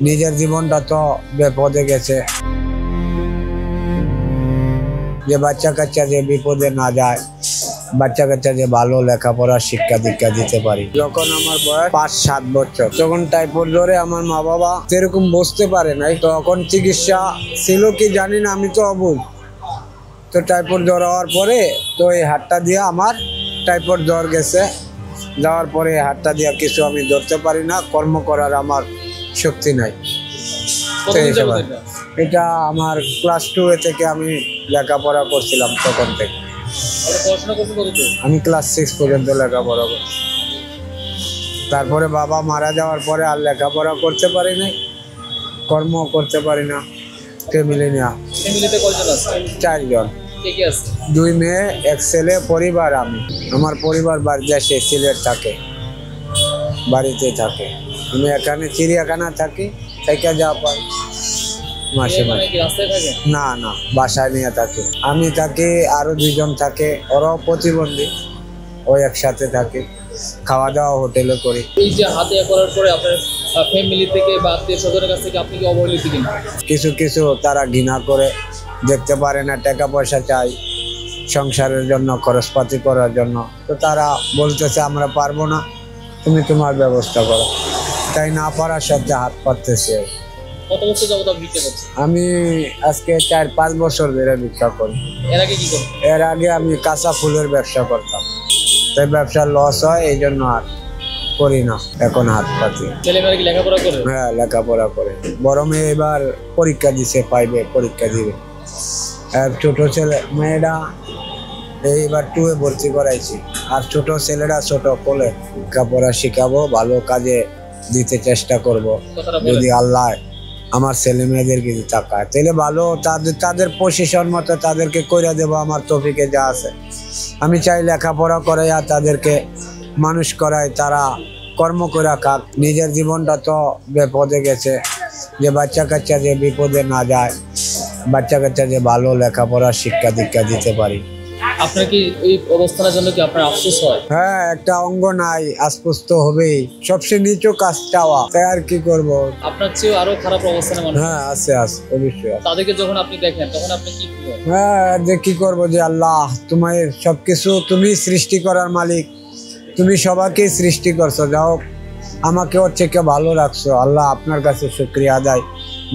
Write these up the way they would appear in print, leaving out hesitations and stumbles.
নিজের জীবনটা তো বিপদে গেছে, যে বাচ্চা কাচ্চা যে বিপদে না যায়, বাচ্চা কাচ্চা যে ভালো লেখাপড়ার শিক্ষা দীক্ষা দিতে পারি। যখন আমার বয়স 5-7 বছর, তখন টাইফয়েড জ্বরে আমার মা বাবা সেরকম বুঝতে পারে নাই, তখন চিকিৎসা ছিল কি জানি না, আমি তো অবুঝ। তো টাইফয়েড জ্বর হওয়ার পরে তো এই হাতটা দিয়ে আমার টাইফয়েড জ্বর গেছে, যাওয়ার পরে হাতটা দিয়ে কিছু আমি ধরতে পারি না, কর্ম করার আমার শক্তি নাই। এটা আমার ক্লাস 2 থেকে আমি লেখাপড়া করছিলাম, তখন থেকে আমি ক্লাস 6 পর্যন্ত লেখাপড়া করছি। তারপরে বাবা মারা যাওয়ার পরে আর লেখাপড়া করতে পারি নাই, কর্ম করতে পারি না। ফ্যামিলি নিয়ে 4 জন, 2 মেয়ে 1 ছেলে, পরিবার। আমার পরিবার বাড়িতে সিলেট থাকে, বাড়িতে থাকে। আমি এখানে চিড়িয়াখানা থাকি, থেকে যা পাই মাসে মাসে। না না, বাসায় নিয়ে থাকি। আমি থাকি, আরো 2 জন থাকে, ওরাও প্রতিবন্ধী, ওই একসাথে থাকে। খাওয়া দাওয়া হোটেলে করি। এই যে হাতে করার পরে আপনার ফ্যামিলি থেকে বা আত্মীয়-স্বজনের কাছ থেকে আপনি কি অবহেলিত কিনা? কিছু কিছু তারা ঘৃণা করে, দেখতে পারে না, টাকা পয়সা চাই সংসারের জন্য, খরচপাতি করার জন্য। তো তারা বলতেছে আমরা পারবো না, তুমি তোমার ব্যবস্থা করো। তাই না পারার সাথে হাত পাততেছে। কত বছর যাবত আপনি ভিক্ষা করছেন? আমি আজকে 4-5 বছর ধরে ভিক্ষা করি। এর আগে কি করতেন? এর আগে আমি কাঁচা ফুলের ব্যবসা করতাম, তাই ব্যবসার লস হয়, এই জন্য আর করি না, এখন হাত পাতি। ছেলেমেয়েরা কি লেখাপড়া করে? হ্যাঁ, লেখাপড়া করে। বড় মেয়ে এবার পরীক্ষা দিছে, 5 পরীক্ষা দিবে। আর ছোট ছেলে মেয়েরা এইবার 2 ভর্তি করাইছি। আর ছোট ছেলেরা ছোট কোলে লেখাপড়া শিখাবো, ভালো কাজে দিতে চেষ্টা করব। যদি আল্লাহ আমার ছেলে মেয়েদেরকে তাকায় তাহলে ভালো, তাদের পজিশন মতো তাদেরকে কইরা দেবো আমার তৌফিকে যা আছে। আমি চাই লেখাপড়া করে আর তাদেরকে মানুষ করায়, তারা কর্ম করে খাক। নিজের জীবনটা তো বিপদে গেছে, যে বাচ্চা কাচ্চা যে বিপদে না যায়, বাচ্চা কাচ্চা যে ভালো লেখাপড়ার শিক্ষা দীক্ষা দিতে পারি। আপনার কি এই অবস্থানের জন্য কি আপনার আফসোস হয়? হ্যাঁ, একটা অঙ্গ নাই, আফসোস তো হবেই। সবচেয়ে নিচু কাজ চাওয়া, তাই আর কি করব। আপনার চেয়ে আরো খারাপ অবস্থানে মানুষ? হ্যাঁ, আছে অবশ্যই। তাদেরকে যখন আপনি দেখেন তখন আপনি কি করেন? হ্যাঁ, যে কি করব, যে আল্লাহ তোমার সবকিছু, তুমি সৃষ্টি করার মালিক, তুমি সবাইকে সৃষ্টি করছো, যাও আমাকে ওর থেকে ভালো রাখছো। আল্লাহ আপনার কাছে শুকরিয়া আদায়,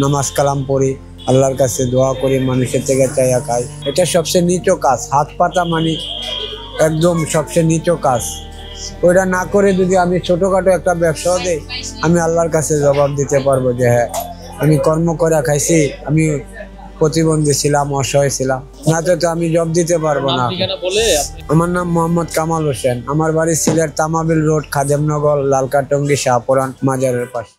নামাজ কালাম পড়ি, আল্লাহর কাছে দোয়া করি, মানুষের থেকে চাইয়া খাই। এটা সবচেয়ে নিচু কাজ, হাত পাতা মানে একদম সবচেয়ে নিচু কাজ। ওইটা না করে যদি আমি ছোটখাটো একটা ব্যবসাও দেই, আমি আল্লাহর কাছে জবাব দিতে পারবো যে হ্যাঁ, আমি কর্ম করে খাইছি, আমি প্রতিবন্ধী ছিলাম, অসহায় ছিলাম, না তো আমি জব দিতে পারবো না। আমার নাম মোহাম্মদ কামাল হোসেন, আমার বাড়ি সিলেট তামাবিল রোড, খাদেমনগর, লালকাটঙ্গি, শাহপুরান মাজারের পাশে।